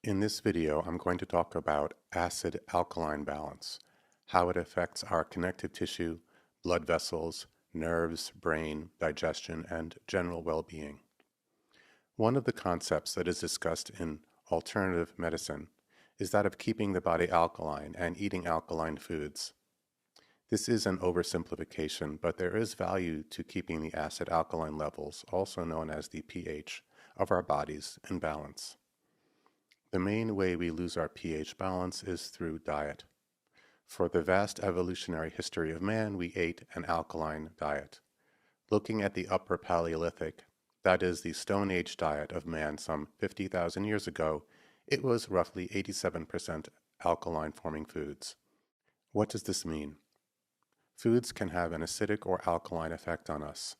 In this video, I'm going to talk about acid-alkaline balance, how it affects our connective tissue, blood vessels, nerves, brain, digestion, and general well-being. One of the concepts that is discussed in alternative medicine is that of keeping the body alkaline and eating alkaline foods. This is an oversimplification, but there is value to keeping the acid-alkaline levels, also known as the pH, of our bodies in balance. The main way we lose our pH balance is through diet. For the vast evolutionary history of man, we ate an alkaline diet. Looking at the Upper Paleolithic, that is the Stone Age diet of man some 50,000 years ago, it was roughly 87% alkaline forming foods. What does this mean? Foods can have an acidic or alkaline effect on us.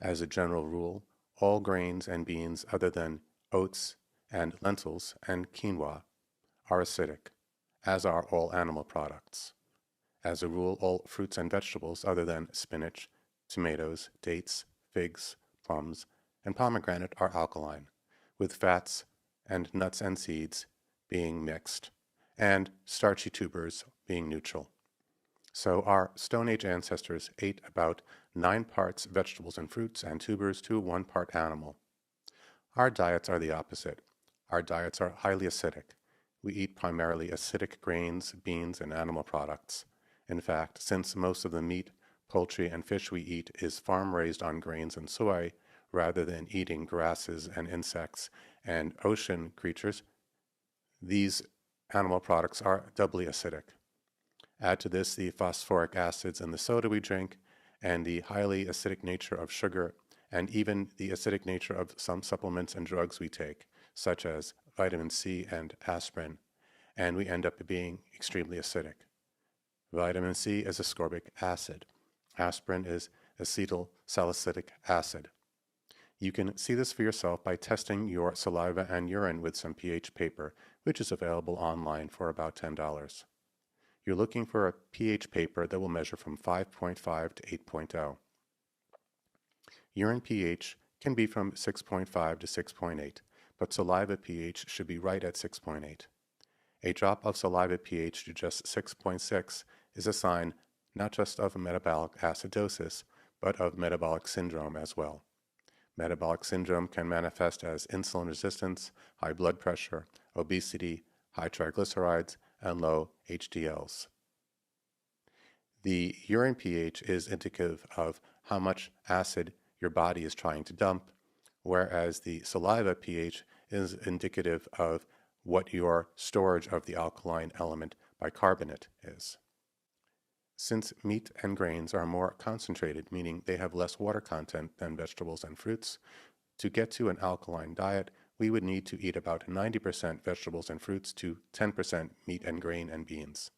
As a general rule, all grains and beans other than oats and lentils and quinoa are acidic, as are all animal products. As a rule, all fruits and vegetables other than spinach, tomatoes, dates, figs, plums, and pomegranate are alkaline, with fats and nuts and seeds being mixed, and starchy tubers being neutral. So our Stone Age ancestors ate about 9 parts vegetables and fruits and tubers to 1 part animal. Our diets are the opposite. Our diets are highly acidic. We eat primarily acidic grains, beans, and animal products. In fact, since most of the meat, poultry, and fish we eat is farm-raised on grains and soy, rather than eating grasses and insects and ocean creatures, these animal products are doubly acidic. Add to this the phosphoric acids in the soda we drink, and the highly acidic nature of sugar, and even the acidic nature of some supplements and drugs we take, such as vitamin C and aspirin, and we end up being extremely acidic. Vitamin C is ascorbic acid. Aspirin is acetyl salicylic acid. You can see this for yourself by testing your saliva and urine with some pH paper, which is available online for about $10. You're looking for a pH paper that will measure from 5.5 to 8.0. Urine pH can be from 6.5 to 6.8, but saliva pH should be right at 6.8. A drop of saliva pH to just 6.6 is a sign not just of metabolic acidosis, but of metabolic syndrome as well. Metabolic syndrome can manifest as insulin resistance, high blood pressure, obesity, high triglycerides, and low HDLs. The urine pH is indicative of how much acid your body is trying to dump, whereas the saliva pH is indicative of what your storage of the alkaline element bicarbonate is. Since meat and grains are more concentrated, meaning they have less water content than vegetables and fruits, to get to an alkaline diet, we would need to eat about 90% vegetables and fruits to 10% meat and grain and beans.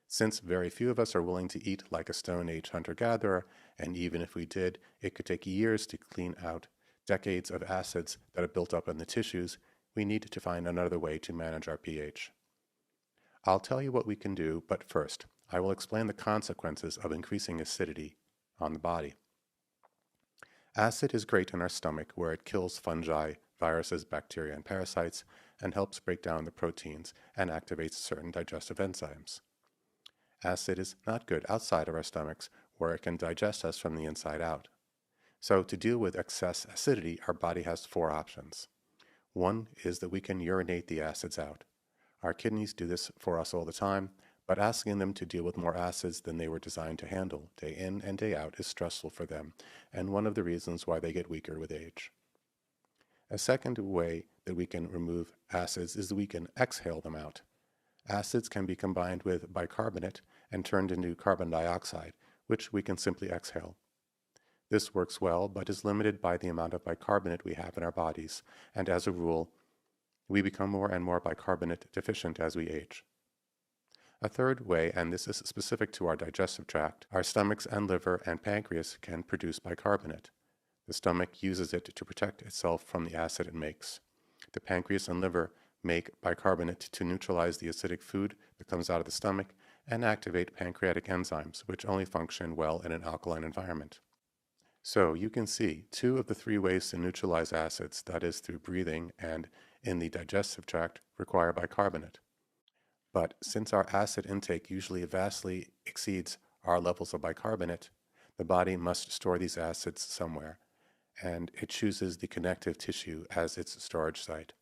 Since very few of us are willing to eat like a Stone Age hunter-gatherer, and even if we did, it could take years to clean out decades of acids that are built up in the tissues, we need to find another way to manage our pH. I'll tell you what we can do, but first, I will explain the consequences of increasing acidity on the body. Acid is great in our stomach, where it kills fungi, viruses, bacteria, and parasites, and helps break down the proteins and activates certain digestive enzymes. Acid is not good outside of our stomachs, where it can digest us from the inside out. So to deal with excess acidity, our body has 4 options. One is that we can urinate the acids out. Our kidneys do this for us all the time, but asking them to deal with more acids than they were designed to handle day in and day out is stressful for them, and one of the reasons why they get weaker with age. A second way that we can remove acids is that we can exhale them out. Acids can be combined with bicarbonate and turned into carbon dioxide, which we can simply exhale. This works well, but is limited by the amount of bicarbonate we have in our bodies, and as a rule, we become more and more bicarbonate deficient as we age. A third way, and this is specific to our digestive tract, our stomachs and liver and pancreas can produce bicarbonate. The stomach uses it to protect itself from the acid it makes. The pancreas and liver make bicarbonate to neutralize the acidic food that comes out of the stomach and activate pancreatic enzymes, which only function well in an alkaline environment. So you can see 2 of the 3 ways to neutralize acids, that is through breathing and in the digestive tract require bicarbonate. But since our acid intake usually vastly exceeds our levels of bicarbonate, the body must store these acids somewhere, and it chooses the connective tissue as its storage site.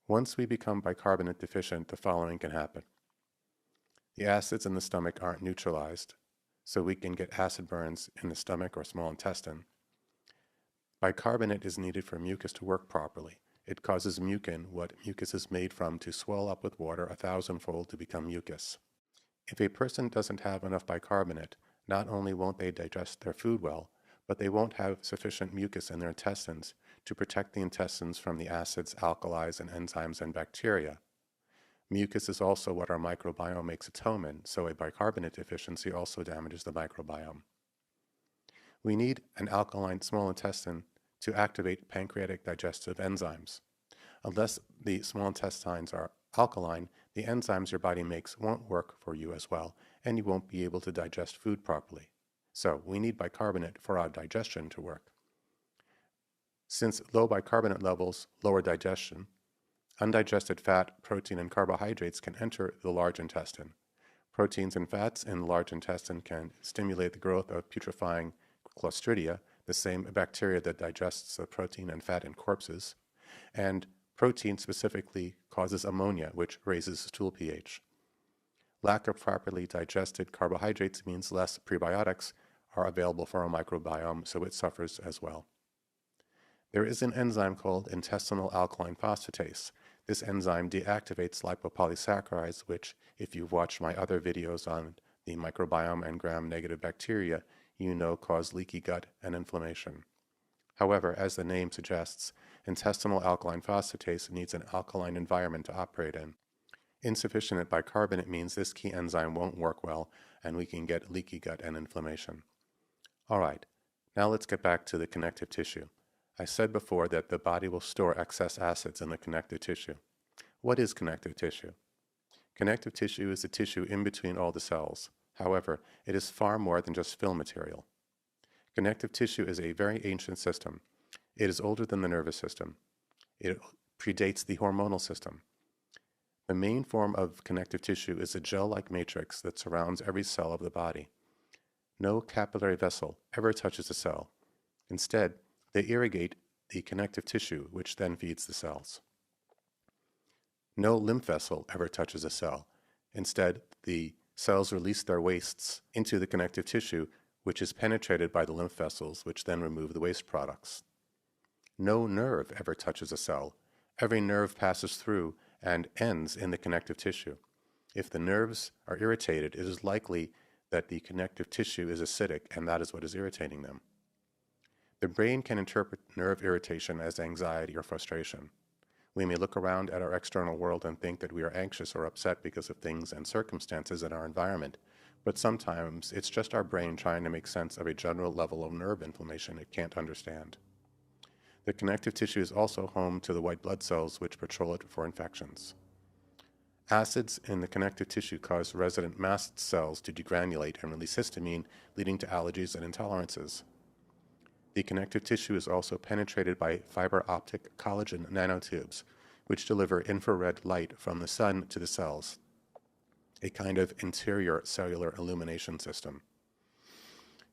Once we become bicarbonate deficient, the following can happen. The acids in the stomach aren't neutralized, so we can get acid burns in the stomach or small intestine. Bicarbonate is needed for mucus to work properly. It causes mucin, what mucus is made from, to swell up with water 1,000-fold to become mucus. If a person doesn't have enough bicarbonate, not only won't they digest their food well, but they won't have sufficient mucus in their intestines to protect the intestines from the acids, alkalis, and enzymes and bacteria. Mucus is also what our microbiome makes its home in, so a bicarbonate deficiency also damages the microbiome. We need an alkaline small intestine to activate pancreatic digestive enzymes. Unless the small intestines are alkaline, the enzymes your body makes won't work for you as well, and you won't be able to digest food properly. So we need bicarbonate for our digestion to work. Since low bicarbonate levels lower digestion, undigested fat, protein, and carbohydrates can enter the large intestine. Proteins and fats in the large intestine can stimulate the growth of putrefying Clostridia, the same bacteria that digests the protein and fat in corpses, and protein specifically causes ammonia, which raises stool pH. Lack of properly digested carbohydrates means less prebiotics are available for our microbiome, so it suffers as well. There is an enzyme called intestinal alkaline phosphatase. This enzyme deactivates lipopolysaccharides, which, if you've watched my other videos on the microbiome and gram-negative bacteria, you know cause leaky gut and inflammation. However, as the name suggests, intestinal alkaline phosphatase needs an alkaline environment to operate in. Insufficient bicarbonate means this key enzyme won't work well, and we can get leaky gut and inflammation. All right, now let's get back to the connective tissue. I said before that the body will store excess acids in the connective tissue. What is connective tissue? Connective tissue is the tissue in between all the cells. However, it is far more than just film material. Connective tissue is a very ancient system. It is older than the nervous system. It predates the hormonal system. The main form of connective tissue is a gel-like matrix that surrounds every cell of the body. No capillary vessel ever touches a cell. Instead, they irrigate the connective tissue, which then feeds the cells. No lymph vessel ever touches a cell. Instead, the cells release their wastes into the connective tissue, which is penetrated by the lymph vessels, which then remove the waste products. No nerve ever touches a cell. Every nerve passes through and ends in the connective tissue. If the nerves are irritated, it is likely that the connective tissue is acidic, and that is what is irritating them. The brain can interpret nerve irritation as anxiety or frustration. We may look around at our external world and think that we are anxious or upset because of things and circumstances in our environment, but sometimes it's just our brain trying to make sense of a general level of nerve inflammation it can't understand. The connective tissue is also home to the white blood cells which patrol it for infections. Acids in the connective tissue cause resident mast cells to degranulate and release histamine, leading to allergies and intolerances. The connective tissue is also penetrated by fiber optic collagen nanotubes, which deliver infrared light from the sun to the cells, a kind of interior cellular illumination system.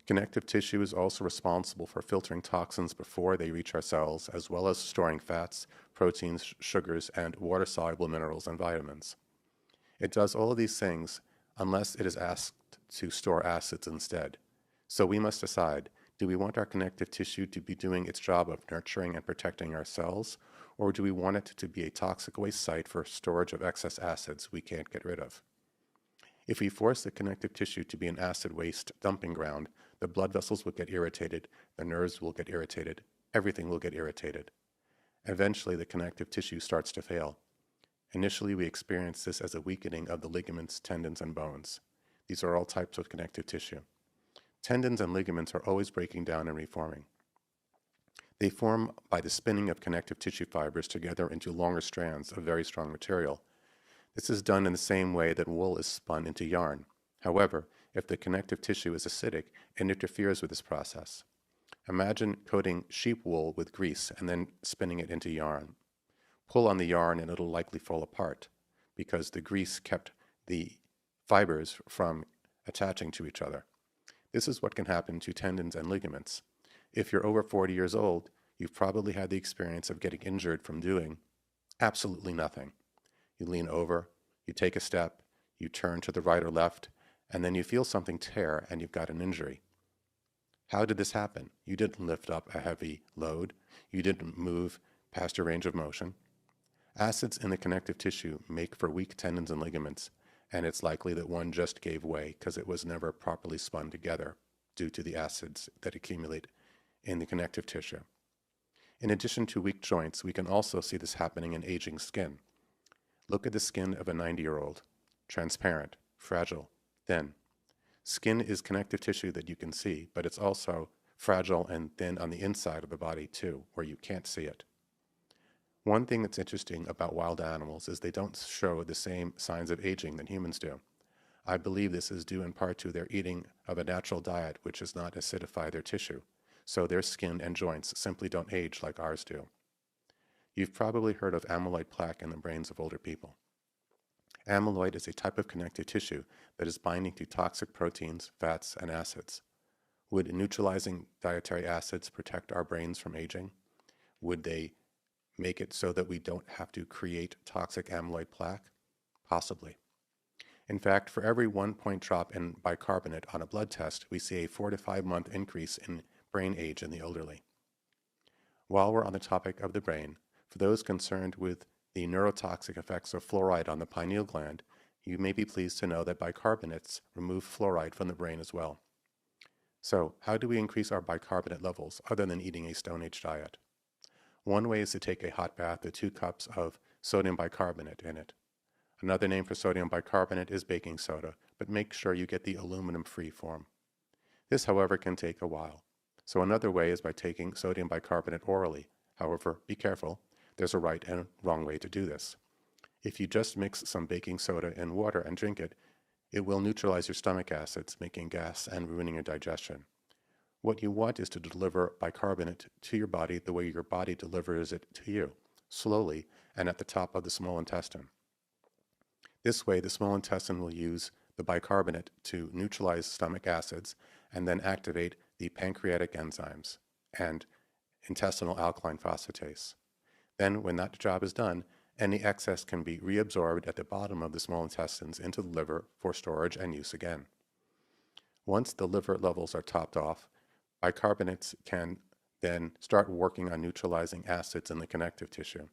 Connective tissue is also responsible for filtering toxins before they reach our cells, as well as storing fats, proteins, sugars, and water-soluble minerals and vitamins. It does all of these things unless it is asked to store acids instead. So we must decide, do we want our connective tissue to be doing its job of nurturing and protecting our cells, or do we want it to be a toxic waste site for storage of excess acids we can't get rid of? If we force the connective tissue to be an acid waste dumping ground, the blood vessels will get irritated, the nerves will get irritated, everything will get irritated. Eventually, the connective tissue starts to fail. Initially, we experience this as a weakening of the ligaments, tendons, and bones. These are all types of connective tissue. Tendons and ligaments are always breaking down and reforming. They form by the spinning of connective tissue fibers together into longer strands of very strong material. This is done in the same way that wool is spun into yarn. However, if the connective tissue is acidic, it interferes with this process. Imagine coating sheep wool with grease and then spinning it into yarn. Pull on the yarn and it'll likely fall apart because the grease kept the fibers from attaching to each other. This is what can happen to tendons and ligaments. If you're over 40 years old, you've probably had the experience of getting injured from doing absolutely nothing. You lean over, you take a step, you turn to the right or left, and then you feel something tear and you've got an injury. How did this happen? You didn't lift up a heavy load. You didn't move past your range of motion. Acids in the connective tissue make for weak tendons and ligaments, and it's likely that one just gave way because it was never properly spun together due to the acids that accumulate in the connective tissue. In addition to weak joints, we can also see this happening in aging skin. Look at the skin of a 90-year-old. Transparent, fragile, thin. Skin is connective tissue that you can see, but it's also fragile and thin on the inside of the body too, where you can't see it. One thing that's interesting about wild animals is they don't show the same signs of aging that humans do. I believe this is due in part to their eating of a natural diet which does not acidify their tissue, so their skin and joints simply don't age like ours do. You've probably heard of amyloid plaque in the brains of older people. Amyloid is a type of connective tissue that is binding to toxic proteins, fats, and acids. Would neutralizing dietary acids protect our brains from aging? Would they make it so that we don't have to create toxic amyloid plaque? Possibly. In fact, for every 1-point drop in bicarbonate on a blood test, we see a 4 to 5 month increase in brain age in the elderly. While we're on the topic of the brain, for those concerned with the neurotoxic effects of fluoride on the pineal gland, you may be pleased to know that bicarbonates remove fluoride from the brain as well. So, how do we increase our bicarbonate levels other than eating a Stone Age diet? One way is to take a hot bath with 2 cups of sodium bicarbonate in it. Another name for sodium bicarbonate is baking soda, but make sure you get the aluminum-free form. This, however, can take a while. So another way is by taking sodium bicarbonate orally. However, be careful. There's a right and wrong way to do this. If you just mix some baking soda in water and drink it, it will neutralize your stomach acids, making gas and ruining your digestion. What you want is to deliver bicarbonate to your body the way your body delivers it to you, slowly and at the top of the small intestine. This way, the small intestine will use the bicarbonate to neutralize stomach acids and then activate the pancreatic enzymes and intestinal alkaline phosphatase. Then, when that job is done, any excess can be reabsorbed at the bottom of the small intestines into the liver for storage and use again. Once the liver levels are topped off, bicarbonates can then start working on neutralizing acids in the connective tissue.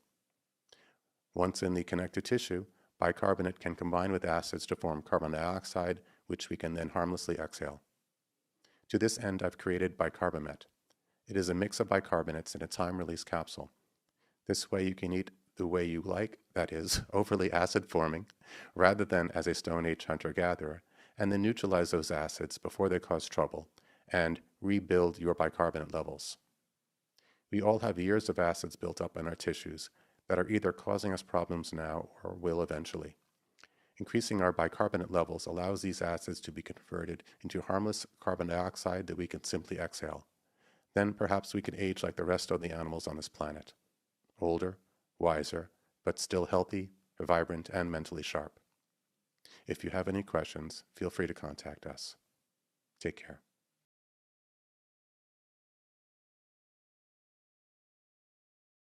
Once in the connective tissue, bicarbonate can combine with acids to form carbon dioxide, which we can then harmlessly exhale. To this end, I've created Bicarbamet. It is a mix of bicarbonates in a time-release capsule. This way you can eat the way you like, that is, overly acid-forming, rather than as a Stone Age hunter-gatherer, and then neutralize those acids before they cause trouble, and rebuild your bicarbonate levels. We all have years of acids built up in our tissues that are either causing us problems now or will eventually. Increasing our bicarbonate levels allows these acids to be converted into harmless carbon dioxide that we can simply exhale. Then perhaps we can age like the rest of the animals on this planet. Older, wiser, but still healthy, vibrant, and mentally sharp. If you have any questions, feel free to contact us. Take care.